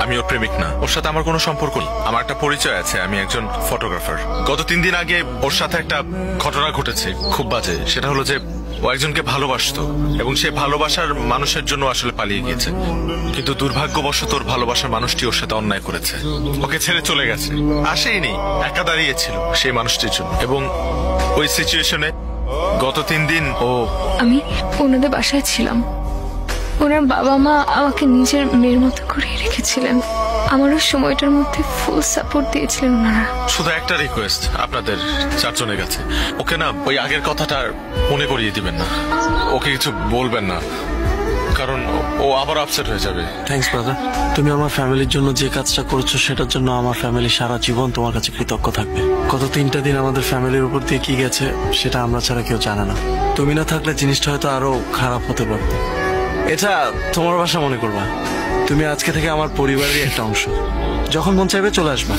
আমি ওর প্রেমিক না, ওর সাথে আমার কোনো সম্পর্ক নেই। আমার একটা পরিচয় আছে, আমি একজন ফটোগ্রাফার। গত 3 দিন আগে ওর সাথে একটা ঘটনা ঘটেছে, খুব বাজে। সেটা হলো যে ও একজনকে ভালোবাসতো এবং সে ভালোবাসার মানুষের জন্য আসলে পালিয়ে গিয়েছে, কিন্তু দুর্ভাগ্যবশত ওর ভালোবাসার মানুষটি ওর সাথে অন্যায় করেছে, ওকে ছেড়ে চলে গেছে। আসেইনি, একা দাঁড়িয়েছিল সেই মানুষটির জন্য। এবং ওই সিচুয়েশনে গত 3 দিন আমি ওনাদের বাসায় ছিলাম। ওনার বাবা মা আমাকে নিজের মেয়ের মতো করে রেখেছিলেন। আমারও সময়টার মধ্যে ফুল সাপোর্ট দিয়েছিলেন ওনারা। শুধু একটা রিকোয়েস্ট আপনাদের 4 জনের কাছে, ওকে না ওই আগের কথাটা মনে করিয়ে দিবেন না, ওকে কিছু বলবেন না, কারণ ও আবার আপসেট হয়ে যাবে। থ্যাঙ্কস ব্রাদার, তুমি আমার ফ্যামিলির জন্য যে কাজটা করছো সেটার জন্য আমার ফ্যামিলি সারা জীবন তোমার কাছে কৃতজ্ঞ থাকবে। গত 3টা দিন আমাদের ফ্যামিলির উপর দিয়ে কি গেছে সেটা আমরা ছাড়া কেউ জানে না। তুমি না থাকলে জিনিসটা হয়তো আরো খারাপ হতে পারত। এটা তোমার বাসা মনে করবা, তুমি আজকে থেকে আমার পরিবারেরই একটা অংশ। যখন মন চাইবে চলে আসবা।